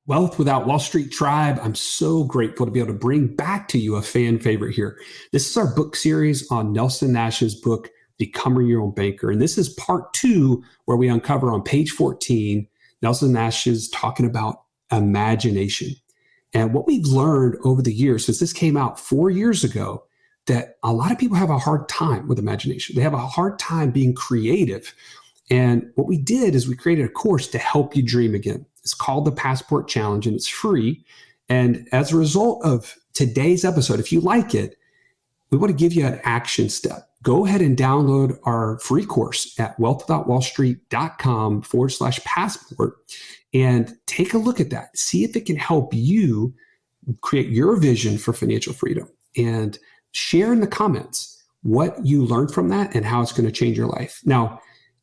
Wealth Without Wall Street Tribe, I'm so grateful to be able to bring back to you a fan favorite here. This is our book series on Nelson Nash's book, Becoming Your Own Banker. And this is part 2, where we uncover on page 14, Nelson Nash is talking about imagination. And what we've learned over the years, since this came out 4 years ago, that a lot of people have a hard time with imagination. They have a hard time being creative. And what we did is we created a course to help you dream again. It's called the Passport Challenge, and it's free. And as a result of today's episode, if you like it, we want to give you an action step. Go ahead and download our free course at wealthwithoutwallstreet.com/passport and take a look at that. See if it can help you create your vision for financial freedom, and share in the comments what you learned from that and how it's going to change your life. Now,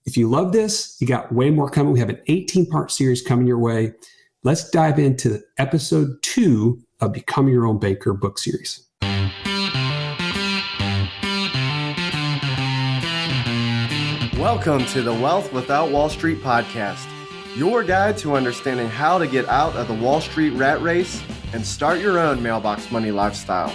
if you love this, you got way more coming. We have an 18-part series coming your way. Let's dive into episode 2 of Become Your Own Banker book series. Welcome to the Wealth Without Wall Street podcast, your guide to understanding how to get out of the Wall Street rat race and start your own mailbox money lifestyle.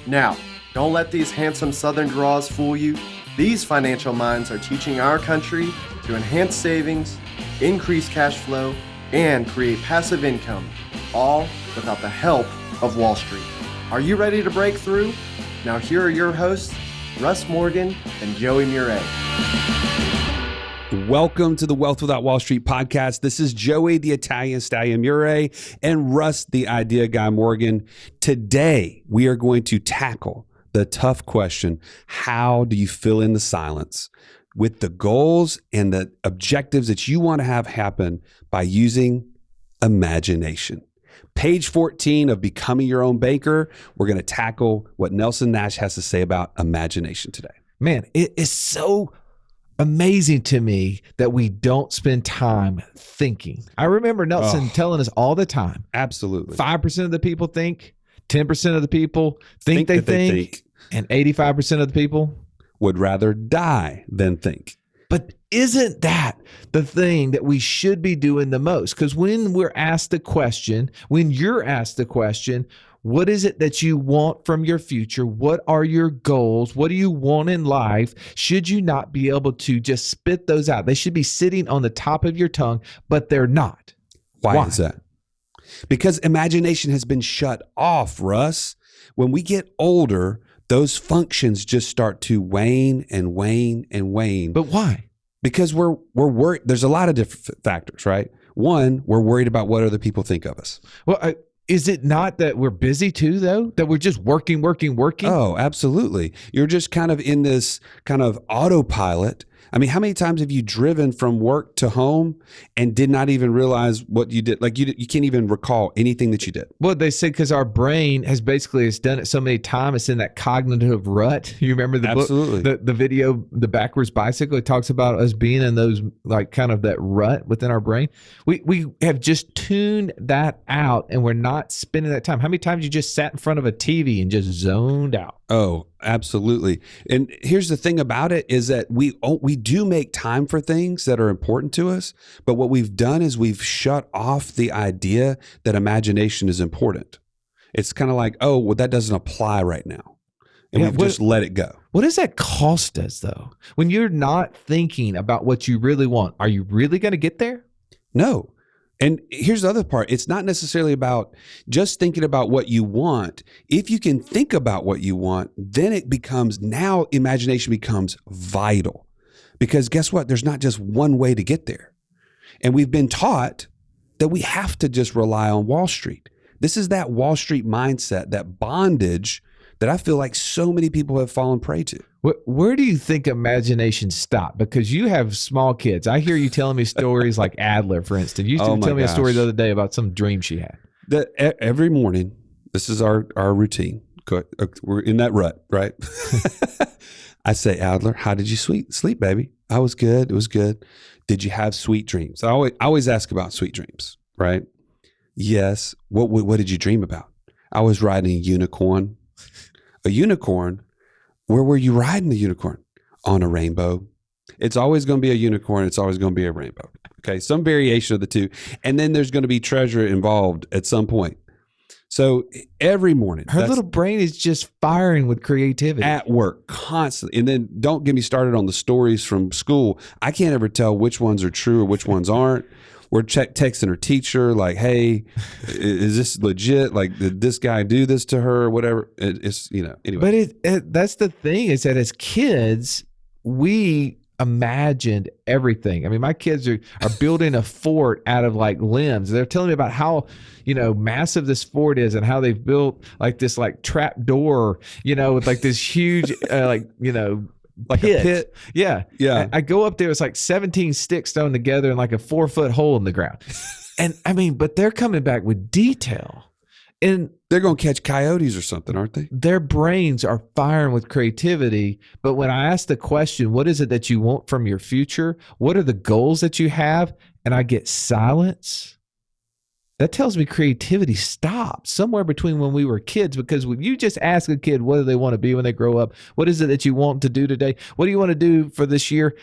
Now, don't let these handsome Southern draws fool you. These financial minds are teaching our country to enhance savings, increase cash flow, and create passive income, all without the help of Wall Street. Are you ready to break through? Now here are your hosts, Russ Morgan and Joey Murray. Welcome to the Wealth Without Wall Street podcast. This is Joey, the Italian Stallion Murray, and Russ, the Idea Guy Morgan. Today, we are going to tackle the tough question: how do you fill in the silence with the goals and the objectives that you want to have happen by using imagination? Page 14 of Becoming Your Own Banker, we're going to tackle what Nelson Nash has to say about imagination today. Man, it is so amazing to me that we don't spend time thinking. I remember Nelson telling us all the time. Absolutely. 5% of the people think, 10% of the people think they think, and 85% of the people would rather die than think. But isn't that the thing that we should be doing the most? Because when we're asked the question, when you're asked the question, what is it that you want from your future? What are your goals? What do you want in life? Should you not be able to just spit those out? They should be sitting on the top of your tongue, but they're not. Why is that? Because imagination has been shut off, Russ. When we get older, those functions just start to wane and wane and wane. But why? Because we're worried. There's a lot of different factors, right? One, we're worried about what other people think of us. Well, is it not that we're busy too, though? That we're just working? Oh, absolutely. You're just kind of in this kind of autopilot. I mean, how many times have you driven from work to home and did not even realize what you did? Like you can't even recall anything that you did. Well, they say because our brain has done it so many times, it's in that cognitive rut. You remember the Absolutely. book, the video, The Backwards Bicycle? It talks about us being in those, like, kind of that rut within our brain. We have just tuned that out, and we're not spending that time. How many times you just sat in front of a TV and just zoned out? Oh, absolutely. And here's the thing about it is that we do make time for things that are important to us, but what we've done is we've shut off the idea that imagination is important. It's kind of like, oh, well, that doesn't apply right now. And we've just let it go. What does that cost us, though? When you're not thinking about what you really want, are you really going to get there? No. And here's the other part. It's not necessarily about just thinking about what you want. If you can think about what you want, then now imagination becomes vital. Because guess what? There's not just one way to get there. And we've been taught that we have to just rely on Wall Street. This is that Wall Street mindset, that bondage that I feel like so many people have fallen prey to. Where do you think imagination stopped? Because you have small kids. I hear you telling me stories like Adler, for instance. You used to tell me a story the other day about some dream she had. Every morning, this is our routine. We're in that rut, right? I say, Adler, how did you sleep, baby? I was good. It was good. Did you have sweet dreams? I always ask about sweet dreams, right? Yes. What did you dream about? I was riding a unicorn. A unicorn? Where were you riding the unicorn? On a rainbow. It's always going to be a unicorn. It's always going to be a rainbow. Okay, some variation of the two. And then there's going to be treasure involved at some point. So every morning, Her little brain is just firing with creativity. at work constantly. And then don't get me started on the stories from school. I can't ever tell which ones are true or which ones aren't. We're texting her teacher like, hey, is this legit? Like, did this guy do this to her or whatever? It's, anyway. But that's the thing, is that as kids, we imagined everything. I mean, my kids are building a fort out of like limbs. They're telling me about how, massive this fort is and how they've built like this like trap door, with like this huge, like Like pit. a pit. Yeah. Yeah. I go up there, it's like 17 sticks thrown together in like a 4-foot hole in the ground. And I mean, but they're coming back with detail. And They're going to catch coyotes or something, aren't they? their brains are firing with creativity. But when I ask the question, what is it that you want from your future? What are the goals that you have? And I get silence. That tells me creativity stopped somewhere between when we were kids, because when you just ask a kid, what do they want to be when they grow up? What is it that you want to do today? What do you want to do for this year?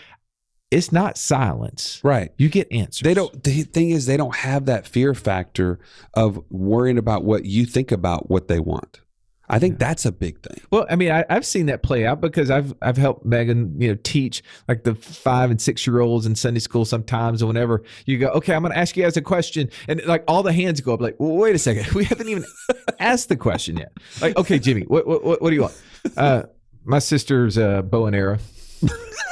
It's not silence. Right. You get answers. The thing is, they don't have that fear factor of worrying about what you think about what they want. I think that's a big thing. Well, I mean, I've seen that play out because I've helped Megan, teach like the 5 and 6 year olds in Sunday school sometimes. And whenever you go, okay, I'm going to ask you guys a question, and like all the hands go up, like, well, wait a second, we haven't even asked the question yet. Like, okay, Jimmy, what do you want? My sister's bow and arrow.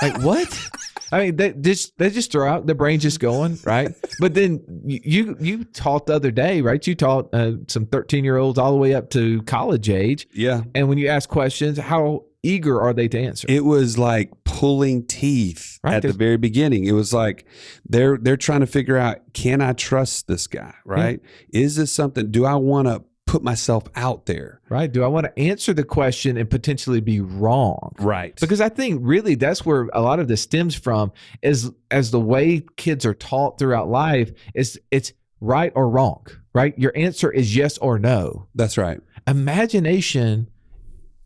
Like, what? I mean, they just throw out, the brain just going, right? But then you taught the other day, right? You taught some 13-year-olds all the way up to college age. Yeah. And when you ask questions, how eager are they to answer? It was like pulling teeth Right. at the very beginning. It was like they're trying to figure out, can I trust this guy, right? Is this something, do I want to put myself out there? Right. Do I want to answer the question and potentially be wrong? Right. Because I think really that's where a lot of this stems from, is as the way kids are taught throughout life, is it's right or wrong, right? Your answer is yes or no. That's right. Imagination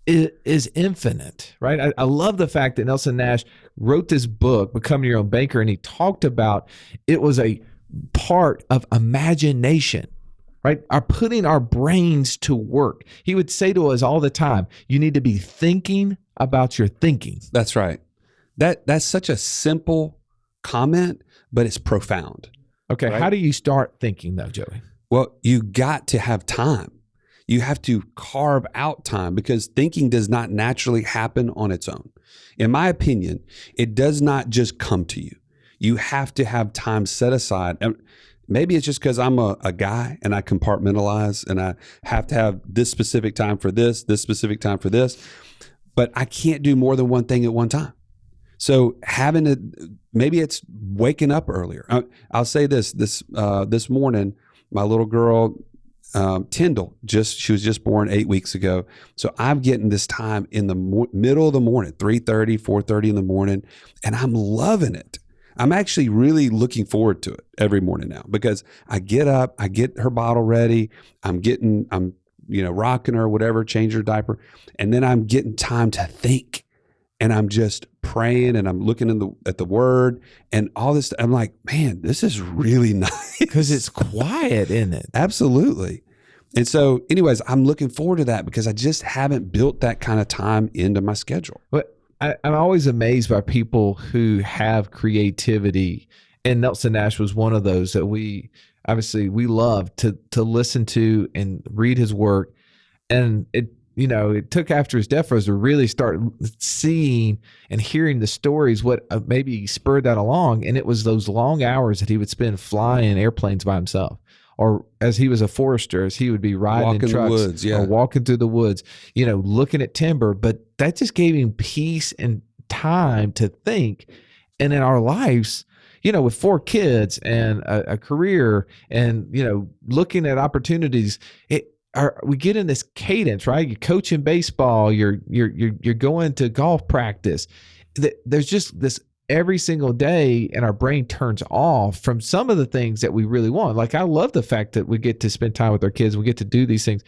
is infinite, right? I love the fact that Nelson Nash wrote this book, Becoming Your Own Banker, and he talked about it was a part of imagination, right? Are putting our brains to work. He would say to us all the time, you need to be thinking about your thinking. That's right. That's such a simple comment, but it's profound. Okay, Right. How do you start thinking though, Joey? Well, you got to have time. You have to carve out time, because thinking does not naturally happen on its own. In my opinion, it does not just come to you. You have to have time set aside. And maybe it's just because I'm a guy and I compartmentalize and I have to have this specific time for this specific time for this, but I can't do more than one thing at one time. So maybe it's waking up earlier. I'll say this morning, my little girl, Tyndall, she was just born 8 weeks ago. So I'm getting this time in the middle of the morning, 3:30, 4:30 in the morning, and I'm loving it. I'm actually really looking forward to it every morning now, because I get up, I get her bottle ready, I'm rocking her, whatever, change her diaper, and then I'm getting time to think, and I'm just praying, and I'm looking at the Word and all this. I'm like, man, this is really nice Because it's quiet, isn't it? Absolutely. And so, anyways, I'm looking forward to that because I just haven't built that kind of time into my schedule. But I'm always amazed by people who have creativity, and Nelson Nash was one of those that we love to listen to and read his work. And it took after his death for us to really start seeing and hearing the stories, what maybe spurred that along. And it was those long hours that he would spend flying in airplanes by himself, or as he was a forester, as he would be riding Walking in trucks, the woods, yeah. or walking through the woods, looking at timber. But that just gave him peace and time to think. And in our lives, with 4 kids and a career and, looking at opportunities, we get in this cadence, right? You're coaching baseball, you're going to golf practice. There's just this every single day, and our brain turns off from some of the things that we really want. Like, I love the fact that we get to spend time with our kids, we get to do these things.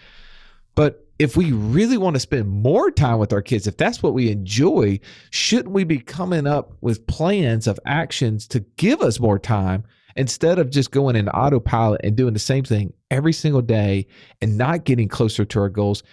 But if we really want to spend more time with our kids, if that's what we enjoy, shouldn't we be coming up with plans of actions to give us more time instead of just going into autopilot and doing the same thing every single day and not getting closer to our goals.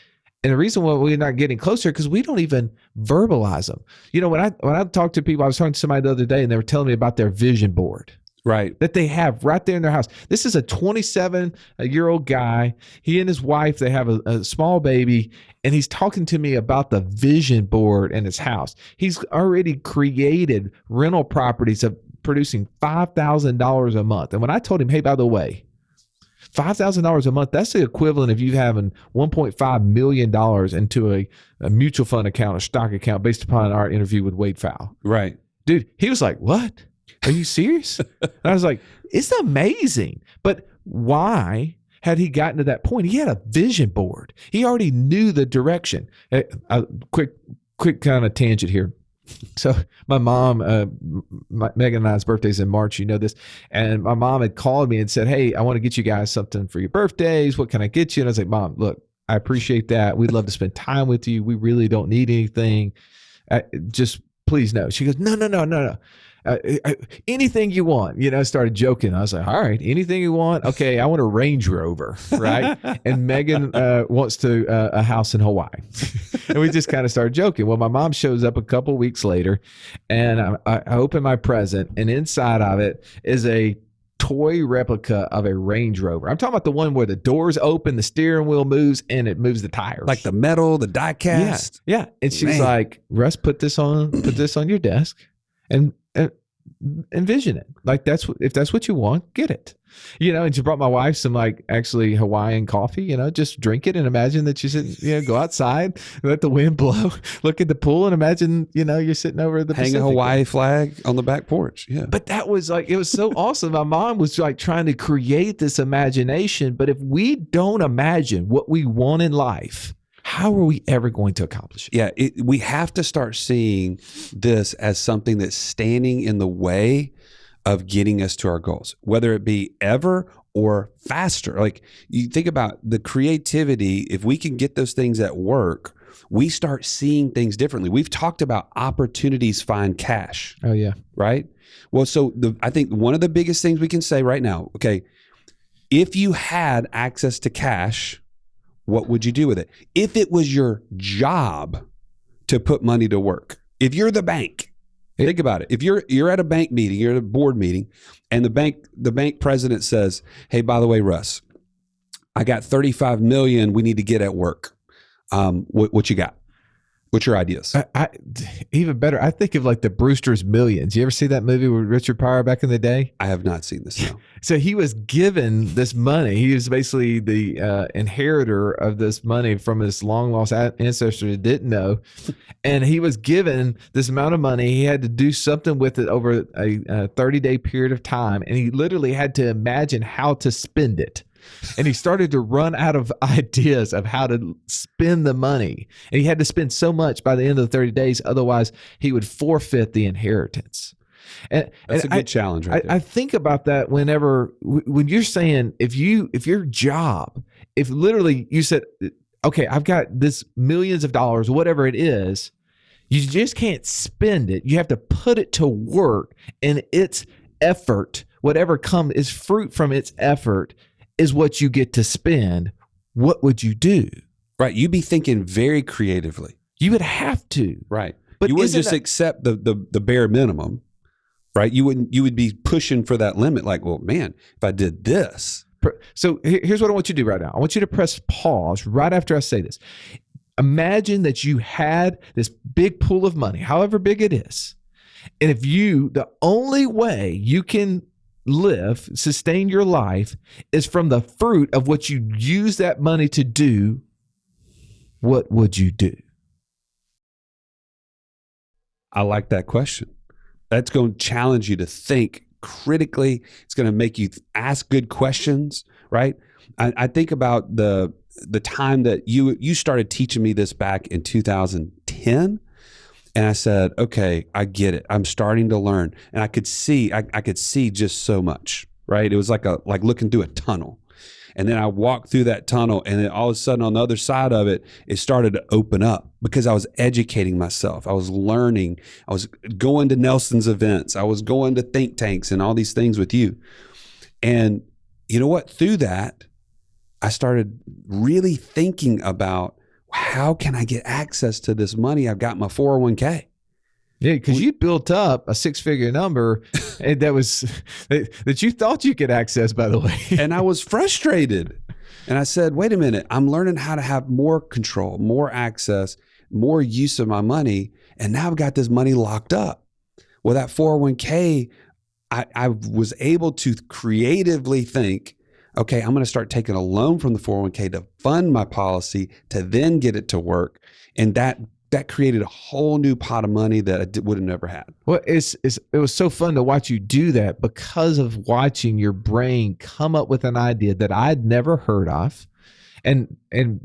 And the reason why we're not getting closer because we don't even verbalize them. When I talk to people, I was talking to somebody the other day and they were telling me about their vision board. Right. That they have right there in their house. This is a 27-year-old guy. He and his wife, they have a small baby, and he's talking to me about the vision board in his house. He's already created rental properties of producing $5,000 a month. And when I told him, hey, by the way, $5,000 a month, that's the equivalent of you having $1.5 million into a mutual fund account, a stock account, based upon our interview with Wade Fowle. Right. Dude, he was like, what? Are you serious? And I was like, it's amazing. But why had he gotten to that point? He had a vision board. He already knew the direction. Quick kind of tangent here. So my mom, Megan and I's birthday's in March, you know this. And my mom had called me and said, hey, I want to get you guys something for your birthdays. What can I get you? And I was like, Mom, look, I appreciate that. We'd love to spend time with you. We really don't need anything. Just please no. She goes, no. Anything you want, I started joking. I was like, all right, anything you want. Okay. I want a Range Rover. Right. And Megan wants a house in Hawaii. And we just kind of started joking. Well, my mom shows up a couple weeks later and I open my present and inside of it is a toy replica of a Range Rover. I'm talking about the one where the doors open, the steering wheel moves, and it moves the tires. Like the metal, the die cast. Yeah. And she's like, Russ, put this on your desk and envision it. Like if that's what you want, get it. And she brought my wife some actually Hawaiian coffee, just drink it and imagine that you sit, go outside, let the wind blow, look at the pool and imagine, you're sitting over the hang Pacific. a Hawaii flag on the back porch. Yeah. But that was it was so awesome. My mom was trying to create this imagination. But if we don't imagine what we want in life, how are we ever going to accomplish it? Yeah, we have to start seeing this as something that's standing in the way of getting us to our goals, whether it be ever or faster. Like you think about the creativity, if we can get those things at work, we start seeing things differently. We've talked about opportunities find cash. Oh, yeah. Right? Well, so I think one of the biggest things we can say right now, okay, if you had access to cash, what would you do with it? If it was your job to put money to work, if you're the bank, think about it. If you're at a bank meeting, you're at a board meeting, and the bank president says, "Hey, by the way, Russ, I got $35 million we need to get at work. What you got? What's your ideas?" Even better, I think of the Brewster's Millions. You ever see that movie with Richard Pryor back in the day? I have not seen this. No. So he was given this money. He was basically the inheritor of this money from his long lost ancestor that didn't know. And he was given this amount of money. He had to do something with it over a 30-day period of time. And he literally had to imagine how to spend it. And he started to run out of ideas of how to spend the money. And he had to spend so much by the end of the 30 days. Otherwise, he would forfeit the inheritance. And that's a good challenge right there. I think about that when you're saying, if your job, if literally you said, okay, I've got this millions of dollars, whatever it is, you just can't spend it. You have to put it to work, and its effort, whatever is fruit from its effort, is what you get to spend. What would you do? Right. You'd be thinking very creatively. You would have to. Right. But you wouldn't just accept the bare minimum, right? You would be pushing for that limit. Like, well, man, if I did this. So here's what I want you to do right now. I want you to press pause right after I say this. Imagine that you had this big pool of money, however big it is. And the only way you can sustain your life is from the fruit of what you use that money to do, what would you do? I like that question. That's going to challenge you to think critically. It's going to make you ask good questions, right? I think about the time that you started teaching me this back in 2010. And I said, okay, I get it. I'm starting to learn. And I could see just so much, right? It was like looking through a tunnel. And then I walked through that tunnel, and then all of a sudden on the other side of it, it started to open up because I was educating myself. I was learning. I was going to Nelson's events. I was going to think tanks and all these things with you. And you know what? Through that, I started really thinking about how can I get access to this money I've got in my 401k? Yeah, because you built up a six-figure number and that you thought you could access, by the way. And I was frustrated. And I said, wait a minute, I'm learning how to have more control, more access, more use of my money. And now I've got this money locked up. Well, that 401k, I was able to creatively think, okay, I'm going to start taking a loan from the 401k to fund my policy to then get it to work. And that created a whole new pot of money that I would have never had. Well, it was so fun to watch you do that because of watching your brain come up with an idea that I'd never heard of. And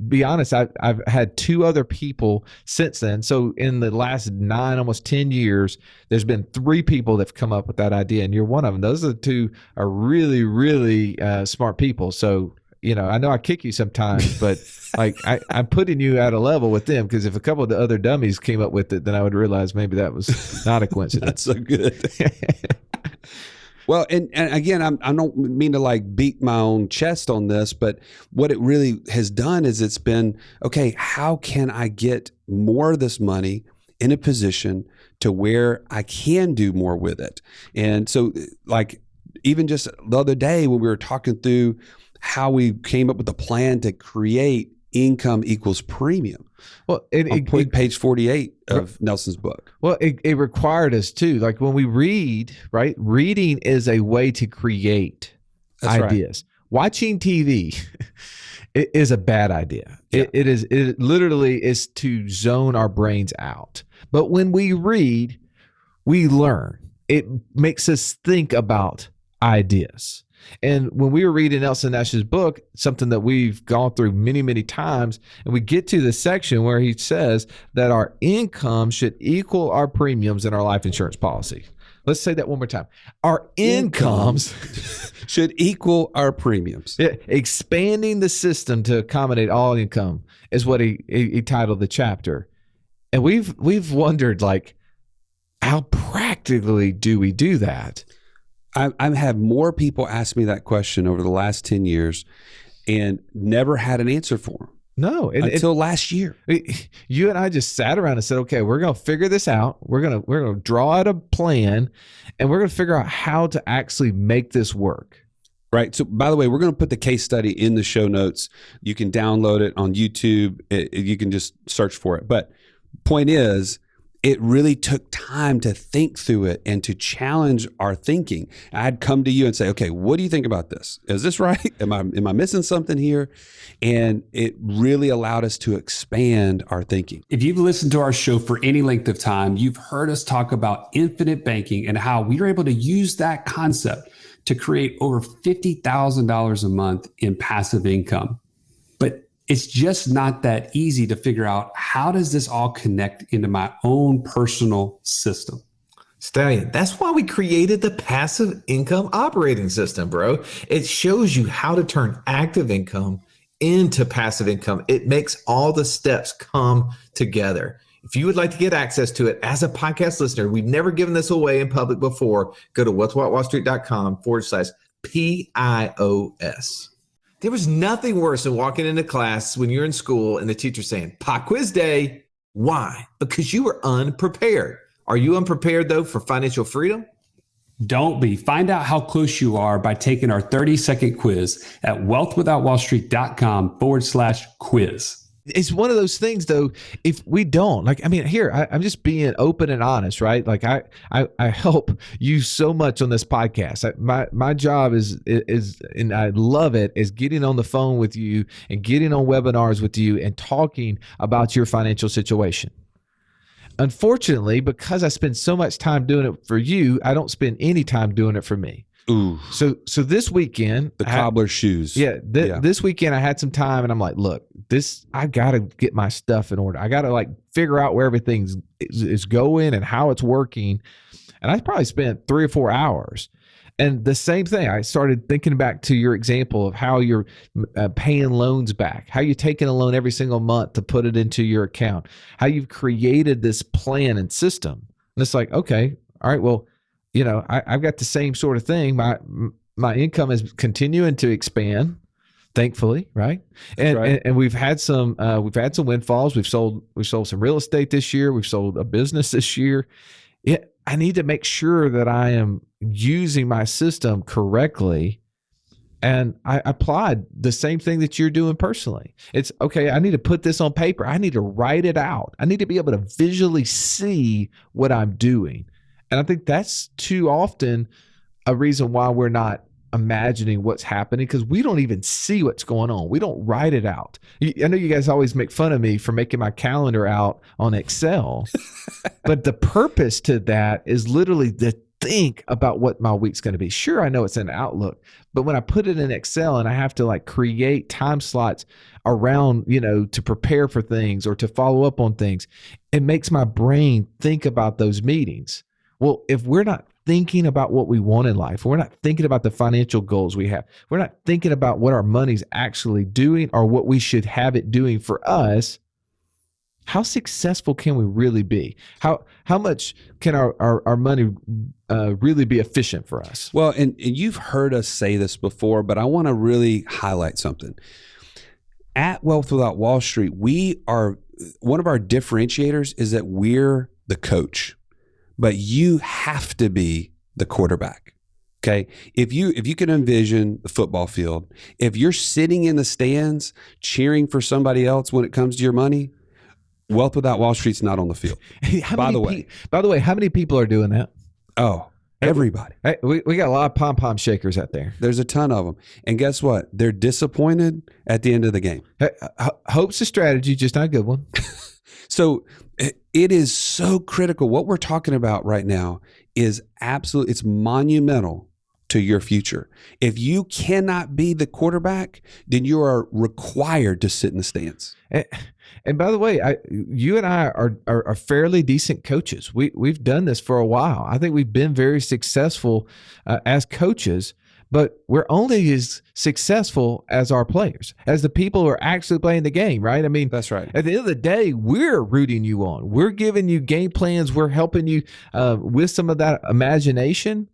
be honest, I've had two other people since then. So in the last 9, almost 10 years, there's been 3 people that've come up with that idea, and you're one of them. Those are the 2 are really, really smart people. So, I know I kick you sometimes, but like I'm putting you at a level with them, because if a couple of the other dummies came up with it, then I would realize maybe that was not a coincidence. That's so good. Well, and again, I don't mean to like beat my own chest on this, but what it really has done is it's been, okay, how can I get more of this money in a position to where I can do more with it? And so like even just the other day when we were talking through how we came up with a plan to create income equals premium. Well, page 48 of Nelson's book. Well, it required us too. Like when we read, right? Reading is a way to create ideas. Right. Watching TV is a bad idea. Yeah. It literally is to zone our brains out. But when we read, we learn. It makes us think about ideas. And when we were reading Nelson Nash's book, something that we've gone through many, many times, and we get to the section where he says that our income should equal our premiums in our life insurance policy. Let's say that one more time. Our incomes should equal our premiums. Yeah, expanding the system to accommodate all income is what he titled the chapter. And we've wondered, like, how practically do we do that? I've had more people ask me that question over the last 10 years and never had an answer for them. No. Until last year. You and I just sat around and said, okay, we're going to figure this out. We're going to draw out a plan, and we're going to figure out how to actually make this work. Right. So, by the way, we're going to put the case study in the show notes. You can download it on YouTube. You can just search for it. But point is, it really took time to think through it and to challenge our thinking. I'd come to you and say, okay, what do you think about this? Is this right? Am I missing something here? And it really allowed us to expand our thinking. If you've listened to our show for any length of time, you've heard us talk about infinite banking and how we were able to use that concept to create over $50,000 a month in passive income. But it's just not that easy to figure out, how does this all connect into my own personal system? Stallion, that's why we created the passive income operating system, bro. It shows you how to turn active income into passive income. It makes all the steps come together. If you would like to get access to it as a podcast listener, we've never given this away in public before. Go to what'swhatwallstreet.com/PIOS. There was nothing worse than walking into class when you're in school and the teacher saying, pop quiz day. Why? Because you were unprepared. Are you unprepared, though, for financial freedom? Don't be. Find out how close you are by taking our 30-second quiz at wealthwithoutwallstreet.com/quiz. It's one of those things, though, if we don't, like, I mean, here, I'm just being open and honest, right? Like I help you so much on this podcast. My job is, and I love it, is getting on the phone with you and getting on webinars with you and talking about your financial situation. Unfortunately, because I spend so much time doing it for you, I don't spend any time doing it for me. Ooh. So this weekend, the cobbler's shoes. Yeah, this weekend I had some time, and I'm like, look, I got to get my stuff in order. I got to like figure out where everything is going and how it's working. And I probably spent 3 or 4 hours. And the same thing, I started thinking back to your example of how you're paying loans back, how you're taking a loan every single month to put it into your account, how you've created this plan and system. And it's like, okay, all right, well, I've got the same sort of thing. my income is continuing to expand, thankfully, right? And, right. and we've had some windfalls. We've sold some real estate this year. We've sold a business this year. I need to make sure that I am using my system correctly. And I applied the same thing that you're doing personally. It's okay. I need to put this on paper. I need to write it out. I need to be able to visually see what I'm doing. And I think that's too often a reason why we're not imagining what's happening, because we don't even see what's going on. We don't write it out. I know you guys always make fun of me for making my calendar out on Excel, but the purpose to that is literally to think about what my week's going to be. Sure, I know it's in Outlook, but when I put it in Excel and I have to like create time slots around, to prepare for things or to follow up on things, it makes my brain think about those meetings. Well, if we're not thinking about what we want in life, we're not thinking about the financial goals we have, we're not thinking about what our money's actually doing or what we should have it doing for us, how successful can we really be? How much can our money really be efficient for us? Well, and you've heard us say this before, but I want to really highlight something. At Wealth Without Wall Street, we are, one of our differentiators is that we're the coach, but you have to be the quarterback. Okay. If you can envision the football field, if you're sitting in the stands cheering for somebody else when it comes to your money, Wealth Without Wall Street's not on the field. By the way, how many people are doing that? Oh, everybody. Hey, we got a lot of pom-pom shakers out there. There's a ton of them. And guess what? They're disappointed at the end of the game. Hey, hope's a strategy, just not a good one. So it is so critical. What we're talking about right now is absolutely, it's monumental to your future. If you cannot be the quarterback, then you are required to sit in the stands. And by the way, you and I are fairly decent coaches. We've done this for a while. I think we've been very successful as coaches, but we're only as successful as our players, as the people who are actually playing the game, right? I mean, that's right. At the end of the day, we're rooting you on. We're giving you game plans. We're helping you with some of that imagination.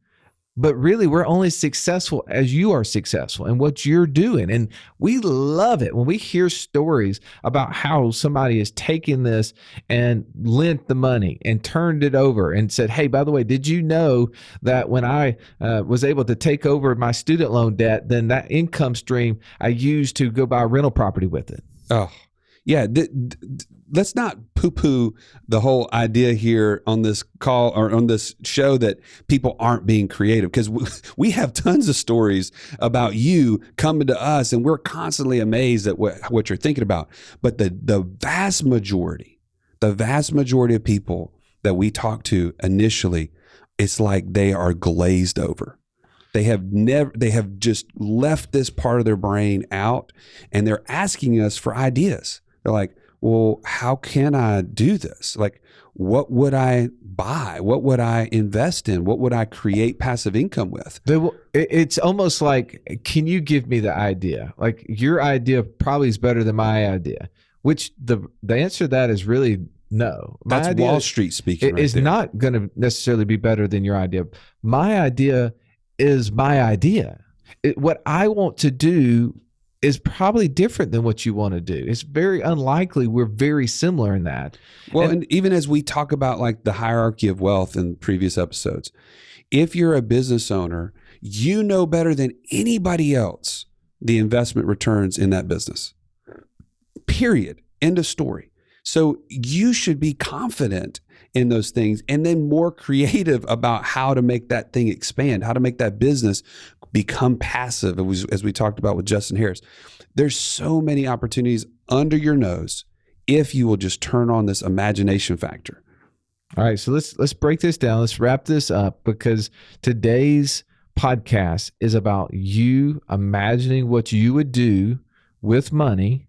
But really, we're only successful as you are successful in what you're doing. And we love it when we hear stories about how somebody has taken this and lent the money and turned it over and said, hey, by the way, did you know that when I was able to take over my student loan debt, then that income stream I used to go buy a rental property with it? Oh, yeah. Let's not poo-poo the whole idea here on this call or on this show that people aren't being creative, because we have tons of stories about you coming to us and we're constantly amazed at what you're thinking about. But the vast majority of people that we talk to initially, it's like they are glazed over. They have just left this part of their brain out, and they're asking us for ideas. They're like, well, how can I do this? Like, what would I buy? What would I invest in? What would I create passive income with? It's almost like, can you give me the idea? Like, your idea probably is better than my idea, which the answer to that is really no. That's Wall Street speaking. It's not going to necessarily be better than your idea. My idea is my idea. What I want to do is probably different than what you want to do. It's very unlikely we're very similar in that. Well, and even as we talk about like the hierarchy of wealth in previous episodes, if you're a business owner, you know better than anybody else the investment returns in that business. Period. End of story. So you should be confident in those things and then more creative about how to make that thing expand, how to make that business become passive, as we talked about with Justin Harris. There's so many opportunities under your nose if you will just turn on this imagination factor. All right, so let's break this down. Let's wrap this up, because today's podcast is about you imagining what you would do with money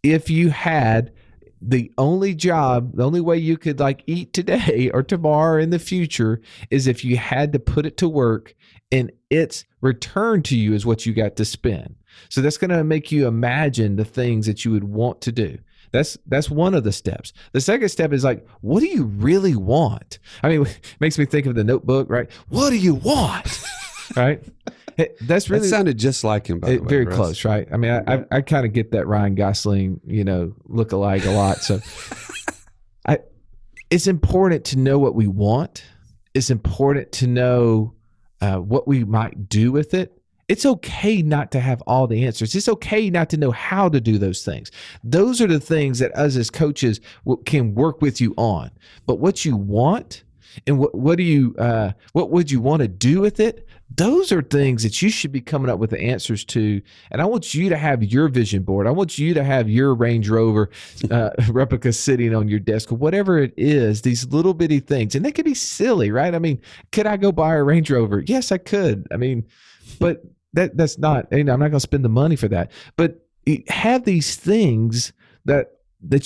if you had the only job, the only way you could like eat today or tomorrow or in the future is if you had to put it to work and its return to you is what you got to spend. So that's going to make you imagine the things that you would want to do. That's one of the steps. The second step is like, what do you really want? I mean, it makes me think of The Notebook, right? What do you want? right? That's really That sounded just like him, by the way. very Russ. close, right? I mean, I kind of get that Ryan Gosling, look-alike a lot. So it's important to know what we want. It's important to know what we might do with it. It's okay not to have all the answers. It's okay not to know how to do those things. Those are the things that us as coaches can work with you on. But what you want and what would you want to do with it? Those are things that you should be coming up with the answers to. And I want you to have your vision board. I want you to have your Range Rover replica sitting on your desk or whatever it is, these little bitty things. And they could be silly, right? I mean, could I go buy a Range Rover? Yes, I could. I mean, but that's not, I'm not going to spend the money for that. But have these things that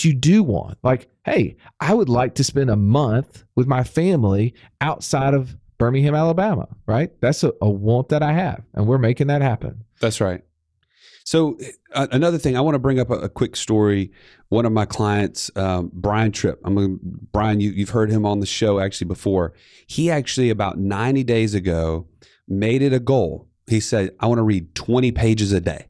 you do want. Like, hey, I would like to spend a month with my family outside of Birmingham, Alabama, right? That's a want that I have, and we're making that happen. That's right. So another thing, I want to bring up a quick story. One of my clients, Brian Tripp. Brian, you've heard him on the show actually before. He actually about 90 days ago made it a goal. He said, I want to read 20 pages a day.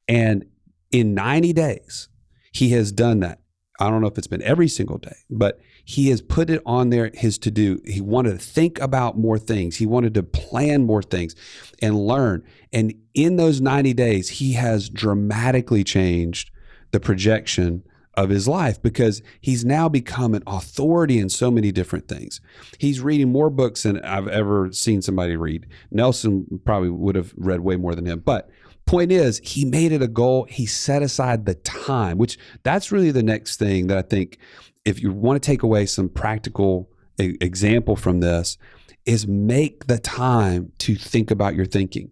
And in 90 days, he has done that. I don't know if it's been every single day, but he has put it on there, his to-do. He wanted to think about more things. He wanted to plan more things and learn. And in those 90 days, he has dramatically changed the projection of his life because he's now become an authority in so many different things. He's reading more books than I've ever seen somebody read. Nelson probably would have read way more than him. But point is, he made it a goal. He set aside the time, which that's really the next thing that I think if you want to take away some practical example from this is make the time to think about your thinking.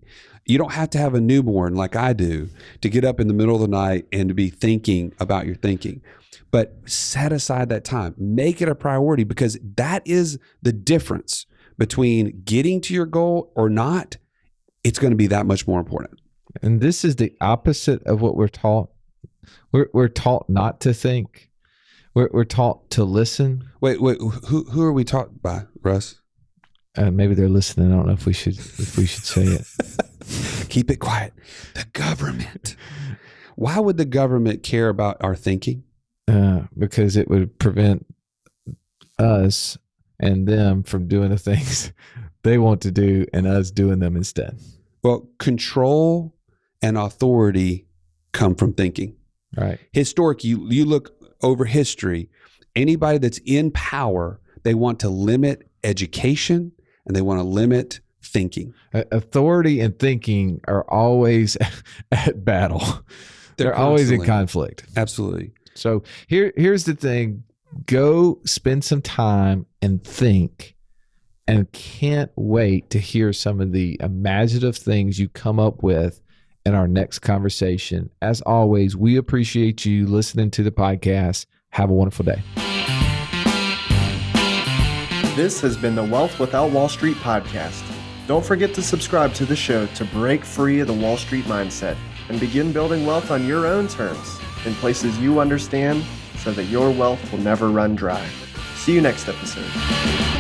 You don't have to have a newborn like I do to get up in the middle of the night and to be thinking about your thinking. But set aside that time. Make it a priority because that is the difference between getting to your goal or not. It's going to be that much more important. And this is the opposite of what we're taught. We're taught not to think. We're taught to listen. Wait, who are we taught by, Russ? Maybe they're listening. I don't know if we should say it. Keep it quiet. The government. Why would the government care about our thinking? Because it would prevent us and them from doing the things they want to do and us doing them instead. Well, control and authority come from thinking. Right. Historic, you look over history, anybody that's in power, they want to limit education and they want to limit thinking. Authority and thinking are always at battle. They're always in conflict. Absolutely. So here's the thing. Go spend some time and think, and can't wait to hear some of the imaginative things you come up with in our next conversation. As always, we appreciate you listening to the podcast. Have a wonderful day. This has been the Wealth Without Wall Street podcast. Don't forget to subscribe to the show to break free of the Wall Street mindset and begin building wealth on your own terms in places you understand so that your wealth will never run dry. See you next episode.